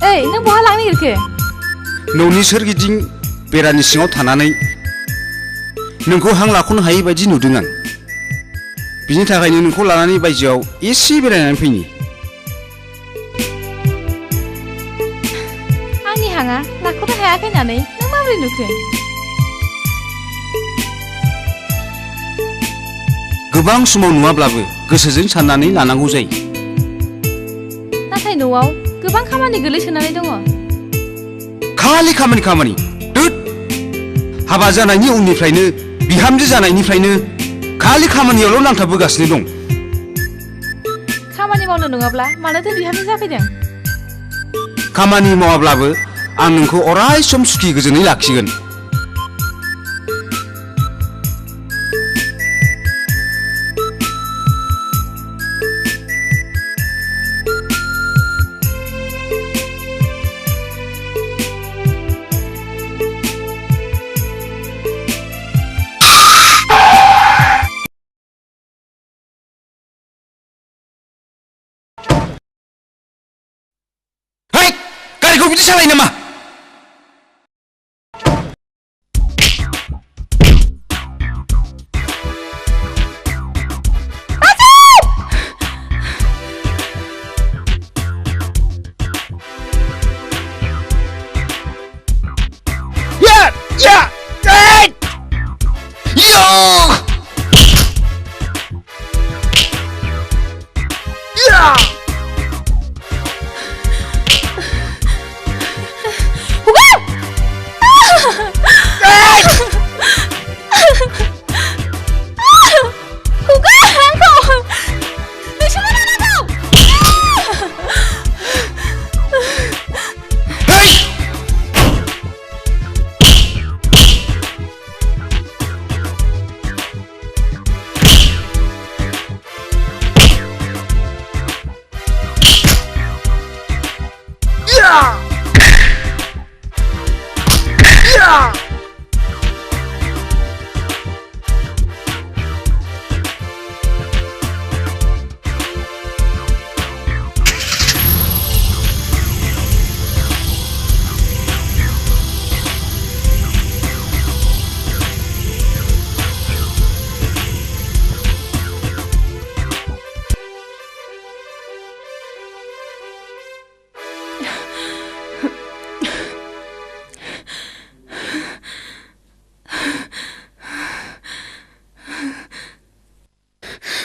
ओइ नों बहा लांनो नागिरखो? न'नि सोरगिदिं बेरानि सिङाव थानानै नोंखौ हां लाख'नो हायै बायदि नुदों आं। बिनि थाखायनो नोंखौ लानानै बायजोआव एसे बेरायनानै फैनि। आंनि हाङा लाख'नो हायाखै होननानै नों माबोरै नुखो? गोबां समाव नुवाब्लाबो गोसोजों साननानै लानांगौ जायो। नाथाय न'आव गोबां खामानि गोलैसोनानै दङ। खालि खामानि दोद! हाबा जानायनि उननिफ्रायनो बिहामजो जानायनिफ्रायनो खालि खामानियावल' नांथाबबोगासिनो दं। खामानि मावनो नङाब्ला मानोथो बिहामजो जाफैदों? खामानि मावाब्लाबो आं नोंखौ अराय सम सुखि गोजोनै लाखिगोन। है! गारिखौ बिदि सालायो नामा?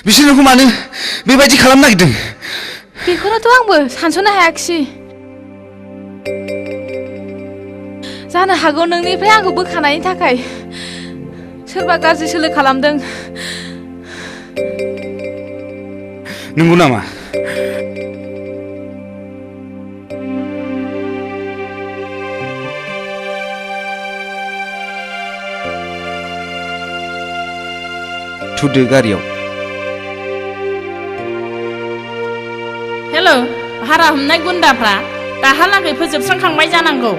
बिसोर नोंखौ मानो बेबायदि खालामनो नागिरदों? बेखौनोथ' आंबो सानस'नो हायाखिसै। जानो हागौ नोंनिफ्राय आंखौ बोखानायनि थाखाय सोरबा गाज्रि सोलो खालामदों। नंगौ नामा? थुदो गारियाव। हेल' भारा हमनाय गुन्दाफ्रा दाहालागै फोजोबस्रांखांबाय जानांगौ।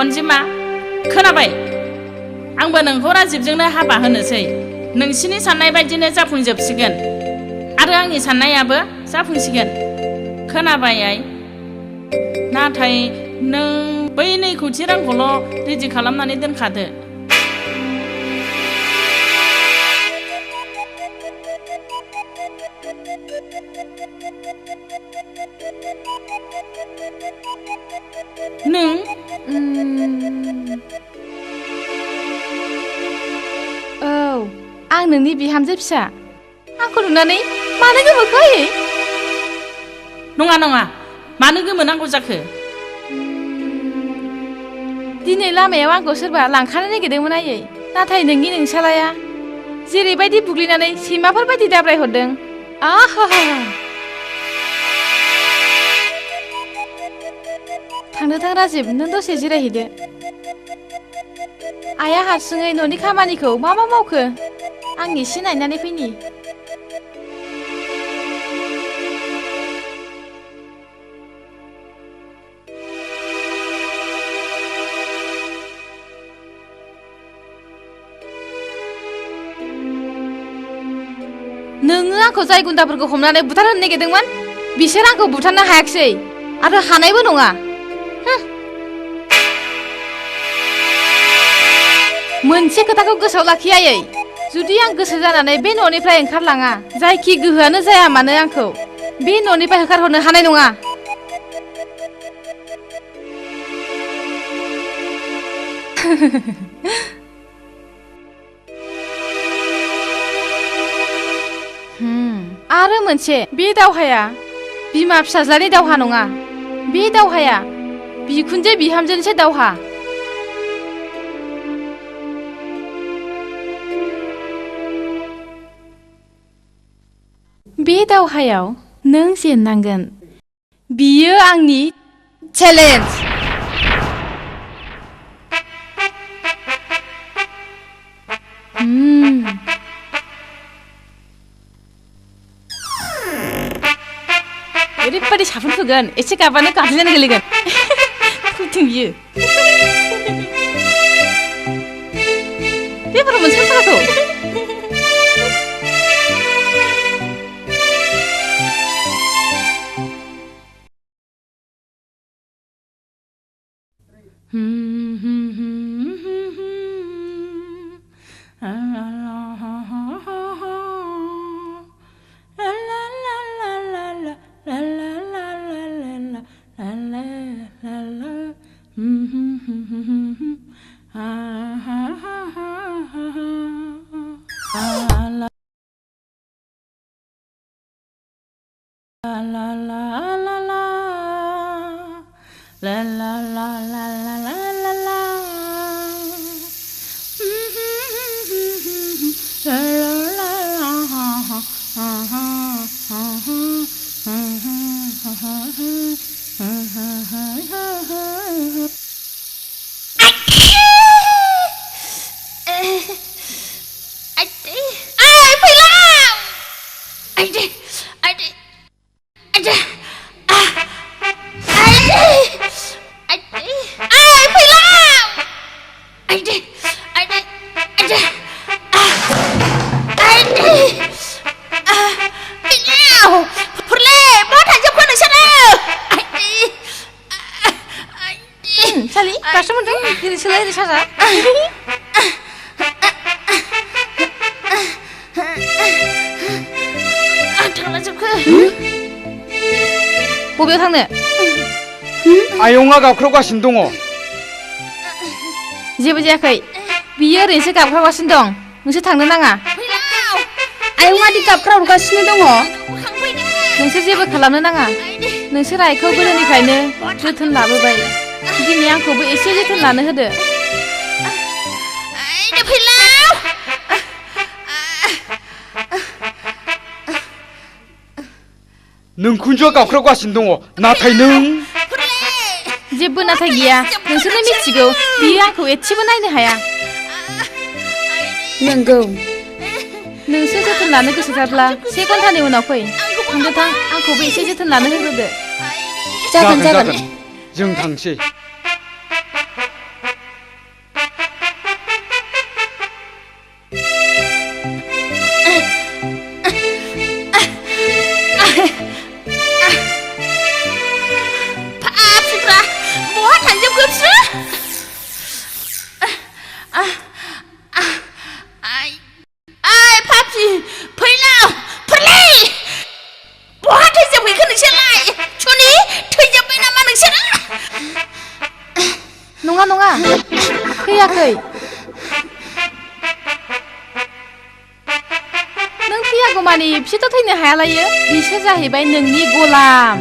अनजिमा खोनाबाय? आंबो नोंखौ राजिबजोंनो हाबा होनोसै। नोंसिनि साननाय बायदिनो जाफुंजोबसिगोन आरो आंनि साननायाबो जाफुंसिगोन। खोनाबाय आइ? नाथाय नों बै 2 कौटि रांखौल' रेडि खालामनानै दोनखादो। नों औ आं नोंनि बिहामजो फिसा। आंखौ नुनानै मानो गोमोखो? नङा मानो गोमोनांगौ जाखो? दिनै लामायाव आंखौ सोरबा लांखानो नागिरदोंमोन आयै। नाथाय नोंनि नोंसालाया जेरैबायदि बुग्लिनानै सैमाफोर बायदि दाब्रायहरदों। आहा! थांनो थां राजिब, नों दसे जिरायहैदो। आइया हारसिङै न'नि खामानिखौ मा मावखो आं एसे नायनानै फैनि। नोङो आंखौ जाय गुन्दाफोरखौ हमनानै बुथारहोनो नागिरदोंमोन बिसोर आंखौ बुथारनो हायाखिसै आरो हानायबो नङा। मोनसे खोथाखौ गोसोआव लाखि आयै, जुदि आं गोसो जानानै बे न'निफ्राय ओंखारलाङा, जायखि गोहोआनो जाया मानो आंखौ बे न'निफ्राय होखारहरनो हानाय नङा। आरो मोनसे, बे दावहाया बिमा फिसाज्लानि दावहा नङा, बे दावहाया बिखुनजो बिहामजोनिसो दावहा। बे दावहायाव नों जेननांगोन, बियो आंनि चेलेन्ज। ओरैबायदि साफुन फुगोन, एसे गाबानो गाफ्लेनानै गोलैगोन। फैथों बियो। बेफोराव मोनसे फाराखौ सालि दासो मोनदों ओरै सोलाय ओरै साजा। थांलाजोबखो बबेयाव थांनो? आयंआ गाबख्रावगासिनो दङ। जेबो जायाखै, बियो ओरैनोसो गाबख्रावगासिनो दं, नोंसोर थांनो नाङा। आयंआ दि गाबख्रावगासिनो दङ। नोंसोर जेबो खालामनो नाङा, नोंसोर आइखौ गोदोनिफ्रायनो जोथोन लाबोबाय, दिनै आंखौबो एसे जोथोन लानो होदो। नोंखुनजोआ गाबख्रावगासिनो दङ, नाथाय नों जेबो नाथाय गैया, नोंसोरनो मिथिगौ बियो आंखौ एसेबो नायनो हाया। नंगौ, नोंसोर जोथोन लानो गोसोथारब्ला 1 घन्टानि उनाव फै। थांदो थां, आंखौबो एसे जोथोन लानो होग्रोदो। जागोन। जों थांसै। नङा, फैयाखै। नों फैयागौमानि बिसोरथ' थैनो हायालायो, बिसोर जाहैबाय नोंनि गलाम।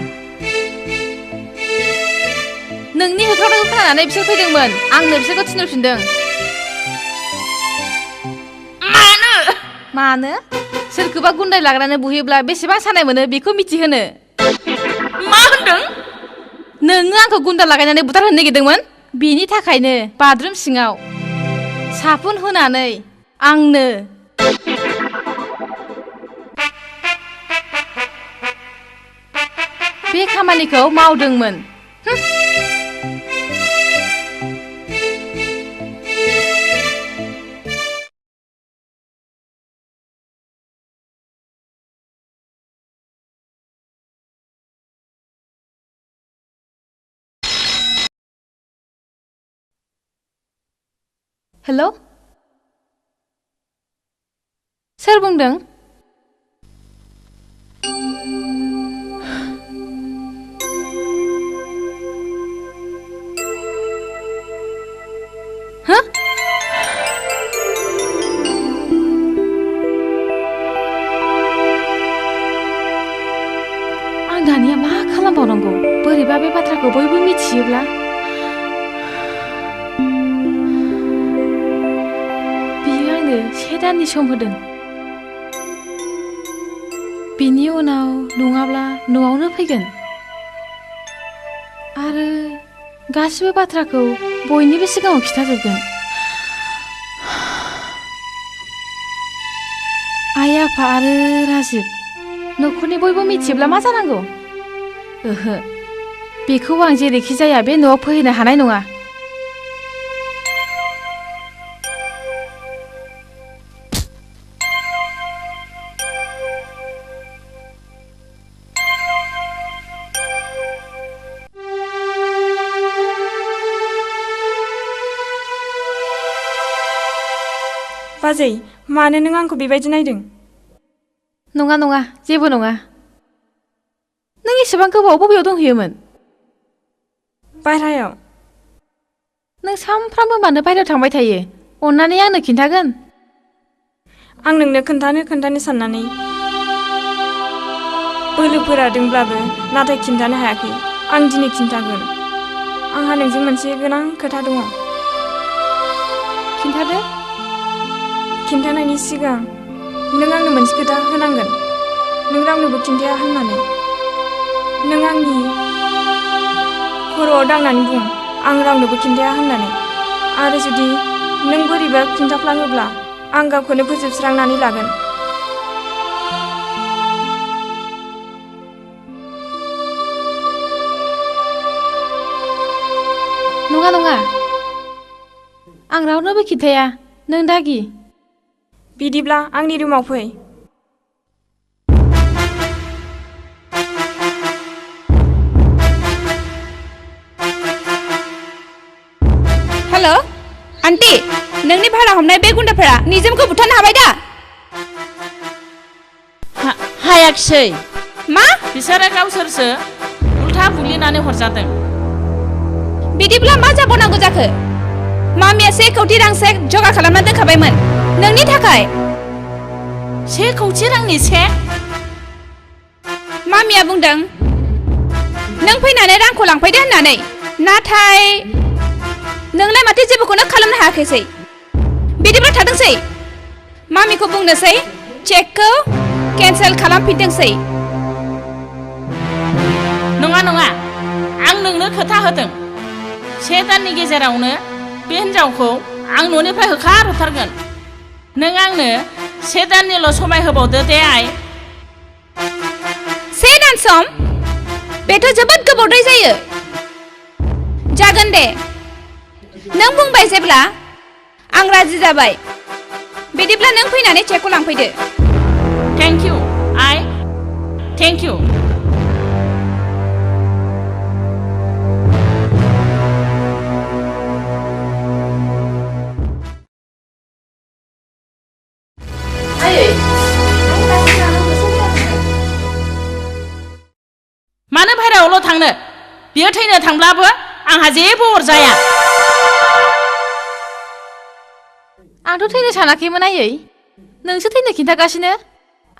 नोंनि होख्रावनायखौ खोनानानै बिसोर फैदोंमोन, आंनो बिसोरखौ थिनहरफिनदों। मानो? सोरखौबा गुन्दाय लाग्रानो बुयोब्ला बेसेबां सानाय मोनो बेखौ मिथिहोनो। मा होनदों? नोङो आंखौ गुन्दा लागायनानै बुथारहोनो नागिरदोंमोन, बेनि थाखायनो बाथरुम सिङाव साफुन होनानै आंनो बे खामानिखौ मावदोंमोन। हेल' सोर बुंदों? हो? आं दानिया मा खालामबावनांगौ? बोरैबा बे बाथ्राखौ बयबो मिथियोब्ला? बियो आंनो 7 दाननि सम होदों। बिनि उनाव नङाब्ला न'आवनो फैगोन आरो गासिबो बाथ्राखौ बयनिबो सिगाङाव खिथाजोबगोन। आइ आफा आरो राजिब न'खरनि बयबो मिथियोब्ला मा जानांगौ? ओहो, बेखौ आं जेरैखि जाया बे न'आव फैनो हानाय नङा। बाजै, मानो नों आंखौ बेबायदि नायदों? नङा नङा, जेबो नङा। नों एसेबां गोबाव बबेयाव दंहैयोमोन? बायह्रायाव। नों सानफ्रामबो मानो बायह्रायाव थांबाय थायो? अन्नानै आंनो खिन्थागोन। आं नोंनो खोन्थानो साननानै बोलो फोरादोंब्लाबो नाथाय खिन्थानो हायाखै। आं दिनै खिन्थागोन। आंहा नोंजों मोनसे गोनां खोथा दङ। खिन्थादो। खिन्थानायनि सिगां नों आंनो मोनसे खोथा होनांगोन। नों रावनोबो खिन्थाया होननानै। नों आंनि खर'आव दांनानै बुं आं रावनोबो खिन्थाया होननानै। आरो जुदि नों बोरैबा खिन्थाफ्लाङोब्ला आं गावखौनो फोजोबस्रांनानै लागोन। नङा नङा, आं रावनोबो खिन्थाया। नों दागि। बिदिब्ला आंनि रुमाव फै। हेल' आन्टी, नोंनि भारा हमनाय बे गुन्दाफोरा निजोमखौ बुथारनो हाबाय दा? हायाखिसै। मा? बिसोरो गावसोरसो उल्था बुग्लिनानै हरजादों। बिदिब्ला मा जाबावनांगौ जाखो? मामिया 1 कौटि रां चेक जगार खालामना दोनखाबायमोन नोंनि थाखाय। 1 कौटि रांनि चेक? मामिया बुंदों नों फैनानै रांखौ लांफैदो होननानै। नाथाय नोंलाय माथो जेबोखौनो खालामनो हायाखैसै। बिदिब्ला थादोंसै। मामिखौ बुंनोसै चेकखौ केन्सेल खालामफिनदोंसै। नङा नङा, आं नोंनो खोथा होदों। 1 दाननि गेजेरावनो बे हिन्जावखौ आं न'निफ्राय होखारहरथारगोन। नों आंनो 1 दाननिल' समाय होबावदो दे आइ। 1 दान सम? बेथ' जोबोद गोबावद्राय जायो। जागोन दे, नों बुंबाय जेब्ला आं राजि जाबाय। बिदिब्ला नों फैनानै चेकखौ लांफैदो। Thank you I, thank you. मानो बाहेरायावल' थांनो? बियो थैनो थांब्लाबो आंहा जेबो अरजाया। आंथ' थैनो सानाखैमोन आयै। नोंसो थैनो खिन्थागासिनो।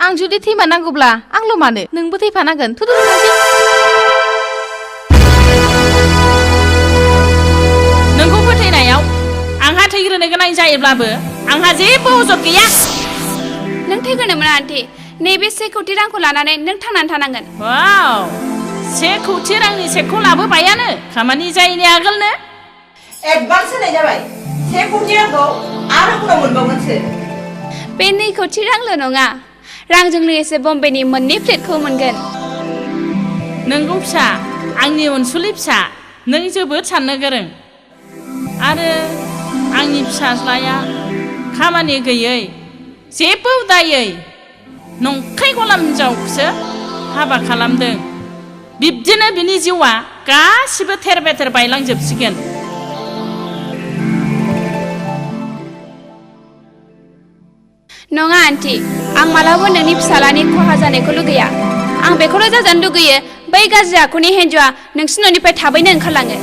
आं जुदि थैमारनांगौब्ला आंल' मानो? नोंबो थैफानांगोन। थुदु थांसै। नोंखौ फोथैनायाव आंहा थैग्रोनो गोनां जायोब्लाबो आंहा जेबो अजद गैया। नों थैग्रोनो मोना आन्टी। नैबे 1 कौटि रांखौ लानानै नों थांनानै थानांगोन। वाव, 1 कौटि रांनि चेकखौ लाबोबायानो खामानि जायैनि आगोलनो। एडभान्स होनाय जाबाय। 1 कौटि रांखौ आरो उनाव मोनबावगोनसो। बे 2 कौटि रांल' नङा, रांजों लोगोसे बम्बेनि 2 फ्लेटखौ मोनगोन। नोंगौ फिसा, आंनि अनसुलि फिसा, नों जोबोद साननो गोरों। आरो आंनि फिसाज्लाया खामानि गैयै, जेबो उदायै नंखाय गलाम हिन्जावखौसो हाबा खालामदों। बिब्दिनो बिनि जिउआ गासिबो थेर बेथेर बायलांजोबसिगोन। आन्टी आं मालाबा नोंनि फिसालानि खहा जानायखौ लुगैया आं बेखौल' जाजानो लुगैयो बै गाज्रि आखुनि हिन्जावआ नोंसिनि न'निफ्राय थाबैनो ओंखारलाङो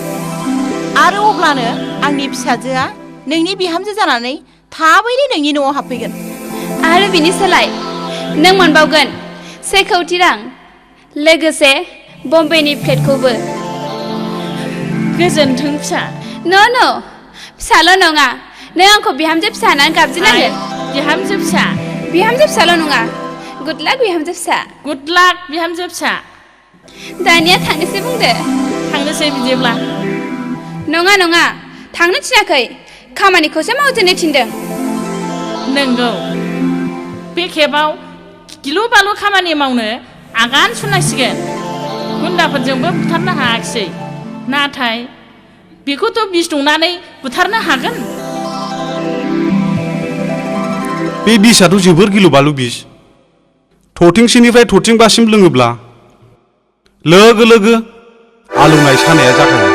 आरो अब्लानो आंनि फिसाजोआ नोंनि बिहामजो जानानै थाबैनो नोंनि न'आव हाबफैगोन आरो बिनि सोलाय नों मोनबावगोन 1 कौटि रां लोगोसे बम्बेनि फ्लेटखौबो गोजोन्थों फिसा न' फिसाल' नङा नों आंखौ बिहामजो फिसा होननानै गाबज्रिनांगोन बिहामजो फिसा बिहामजो फिसाल' नङा गुड लाक बिहामजो फिसा गुड लाक बिहामजो फिसा दानिया थांनोसै बुंदो थांनोसै बिदिब्ला नङा थांनो थिनाखै खामानिखौसो मावजेननो थिनदों नंगौ बे खेबाव गिलु बालु खामानि मावनो आगान सुरनांसिगोन गुन्दाफोरजोंबो बुथारनो हायाखिसै नाथाय बेखौथ' बिस दंनानै बुथारनो हागोन बे बिसआथ' जोबोर गिलु बालु बिस थथिंसेनिफ्राय थथिंबासिम लोङोब्ला लोगो लोगो आलौनाय सानाया जाखायो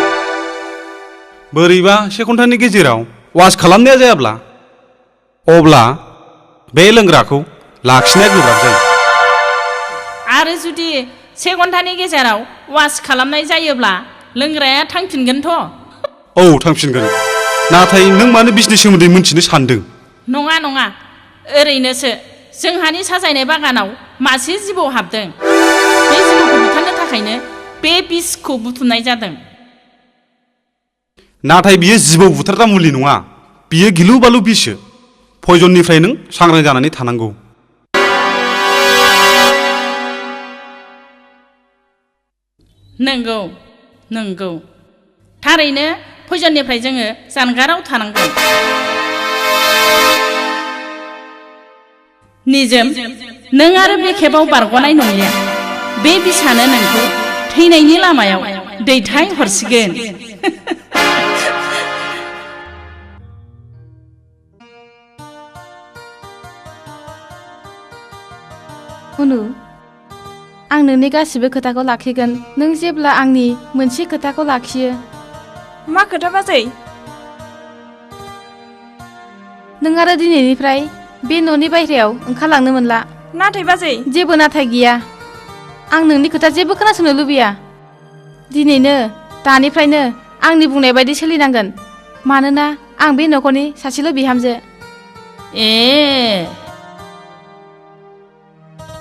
बोरैबा 1 घन्टानि गेजेराव वास खालामनाया जायाब्ला अब्ला बे लोंग्राखौ लाखिनाया गोब्राब जायो आरो जुदि 1 घन्टानि गेजेराव वास खालामनाय जायोब्ला लोंग्राया थांफिनगोनथ' औ थांफिनगोन नाथाय नों मानो बिसनि सोमोन्दै मिन्थिनो सानदों नङा ओरैनोसो जोंहानि साजायनाय बागानाव मासे जिबौ हाबदों बे जिबौखौ बुथारनो थाखायनो बे बिसखौ बुथुमनाय जादों नाथाय बियो जिबौ बुथारग्रा मुलि नङा बियो गिलु बालु बिससो पयजननिफ्राय नों सांग्रां जानानै थानांगौ नंगौ थारैनो पयजननिफ्राय जोङो जानगाराव थानांगोन निजोम नों आरो बे खेबाव बारग'नाय नंलिया बे बिसानो नोंखौ थैनायनि लामायाव दैथाय हरसिगोन उनु आं नोंनि गासिबो खोथाखौ लाखिगोन नों जेब्ला आंनि मोनसे खोथाखौ लाखियो मा खोथा बाजै नों आरो दिनैनिफ्राय बे न'नि बायह्रायाव ओंखारलांनो मोनला नाथाय बाजै जेबो नाथाय गैया आं नोंनि खोथा जेबो खोनासंनो लुबैया दिनैनो दानिफ्रायनो आंनि बुंनाय बायदि सोलिनांगोन मानोना आं बे न'खरनि सासेल' बिहामजो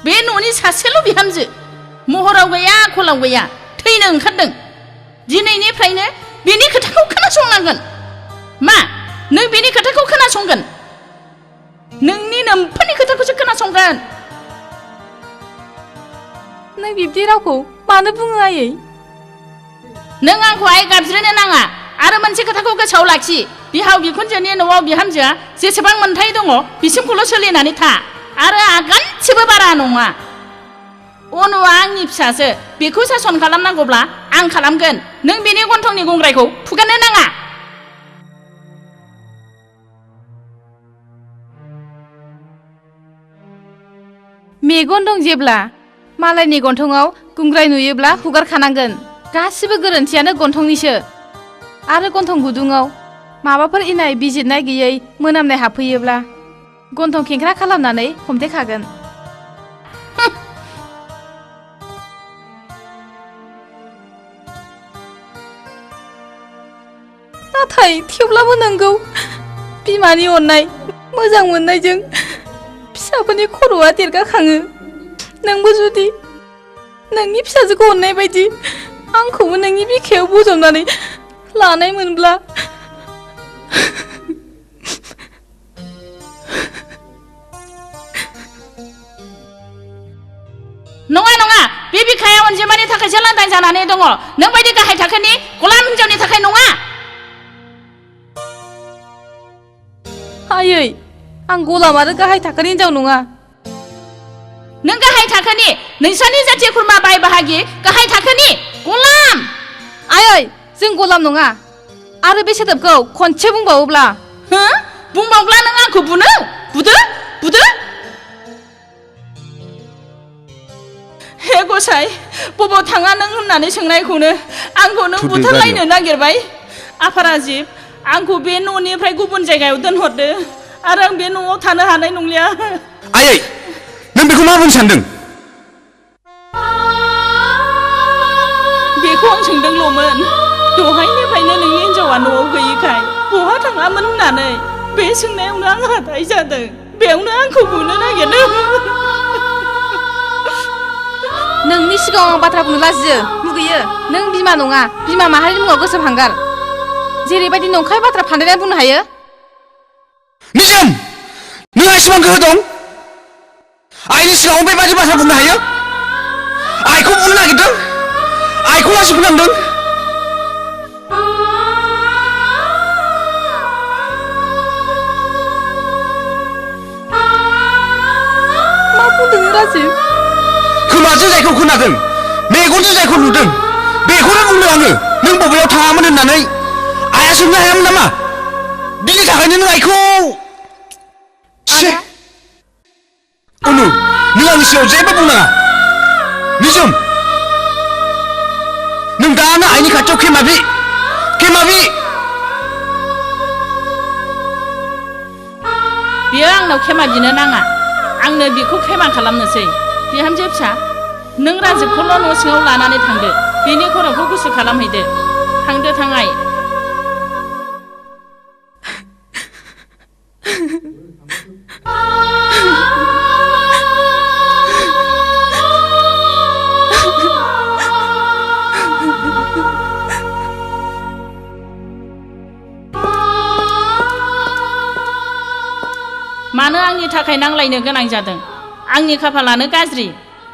बे न'नि सासेल' बिहामजो महराव गैया आखलाव गैया थैनो ओंखारदों दिनैनिफ्रायनो बेनि खोथाखौ खोनासंनांगोन मा नों बेनि खोथाखौ खोनासंगोन नोंनि नोम्फोरनि खोथाखौसो खोनासंगोन नों बिब्दि रावखौ मानो बुङो आयै नों आंखौ आइ गाबज्रिनो नाङा आरो मोनसे खोथाखौ गोसोआव लाखि बिहाव बिखुनजोनि न'आव बिहामजोआ जेसेबां मोन्थाय दङ बिसिमखौल' सोलिनानै था आरो आगानसेबो बारा नङा अनुआ आंनि फिसासो बेखौ सासन खालामनांगौब्ला आं खालामगोन नों बेनि गन्थंनि गंग्रायखौ फुगारनो नाङा मेगन दं जेब्ला मालायनि गन्थंआव गुंग्राय नुयोब्ला हुगारखानांगोन गासिबो गोरोन्थियानो गन्थंनिसो आरो गन्थं गुदुङाव माबाफोर इनाय बिजिरनाय गैयै मोनामनाय हाबफैयोब्ला गन्थं खेंख्रा खालामनानै हमथेखागोन नाथाय थेवब्लाबो नंगौ बिमानि अननाय मोजां मोननायजों फिसाफोरनि खर'आ देरगाखाङो नोंबो जुदि नोंनि फिसाजोखौ अननाय बायदि आंखौबो नोंनि बिखायाव बजबनानै लानाय मोनब्ला नङा बे बिखाया अनजिमानि थाखायसो लांदां जानानै दङ नों बायदि गाहाय थाखोनि गलाम हिनजावनि थाखाय नङा आयै आं गलाम आरो गाहाय थाखोनि हिनजाव नङा नों गाहाय थाखोनि नोंसानि जाथि खुरमा बाय बाहागि गाहाय थाखोनि गलाम आयै जों गलाम नङा आरो बे सोदोबखौ खनसे बुंबावोब्ला बुंबावब्ला नों आंखौ बुदो हे गसाइ बबाव थाङा नों होननानै सोंनायखौनो आंखौ नों बुथारलायनो नागिरबाय आफा राजिब आंखौ बे न'निफ्राय गुबुन जायगायाव दोनहरदो आरो आं बे न'आव थानो हानाय नंलिया आयै नों बेखौ मा बुंनो सानदों बेखौ आं सोंदोंल'मोन दहायनिफ्रायनो नोंनि हिनजावा न'आव गैयिखाय बहा थाङामोन होननानै बे सोंनायावनो आं हाथाय जादों बेयावनो आंखौ बुनो नागिरदों नोंनि सिगाङाव आं बाथ्रा बुंनो लाजियो मुगैयो नों बिमा नङा बिमा माहारिनि मुङाव गोसोम हांगार जेरैबायदि नंखाय बाथ्रा फान्दायनानै बुंनो हायो निजोम नोंहा एसेबां गोहो दं आइनि सिगाङाव बेबादि बाथ्रा बुंनो हायो आइखौ बुंनो नागिरदों आइखौ लासि फोनांदों मा बुंदों राजिब खोमाजों जायखौ खोनादों मेगनजों जायखौ नुदों बेखौनो बुंदों आङो नों बबेयाव थाङामोन होननानै आइया सोंनो हायामोन नामा बिनि थाखायनो नों आइखौ अनु नों आंनि सिगाङाव जेबो बुंनाङा निजोम नों दानो आइनि खाथियाव खेमाबि बियो आंनाव खेमा बिनो नाङा आंनो बेखौ खेमा खालामनोसै बिहामजो फिसा नों राजिबखौल' न' सिङाव लानानै थांदो बेनि खर'खौ गुसु खालामहैदो थांदो थाङाय मानो आंनि थाखाय नांलायनो गोनां जादों आंनि खाफालानो गाज्रि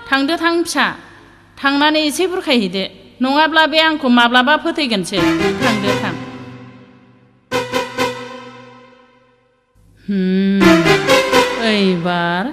थांदो थां फिसा थांनानै एसे बुरखायहैदो नङाब्ला बे आंखौ माब्लाबा फोथैगोनसो थांदो थां ओइबार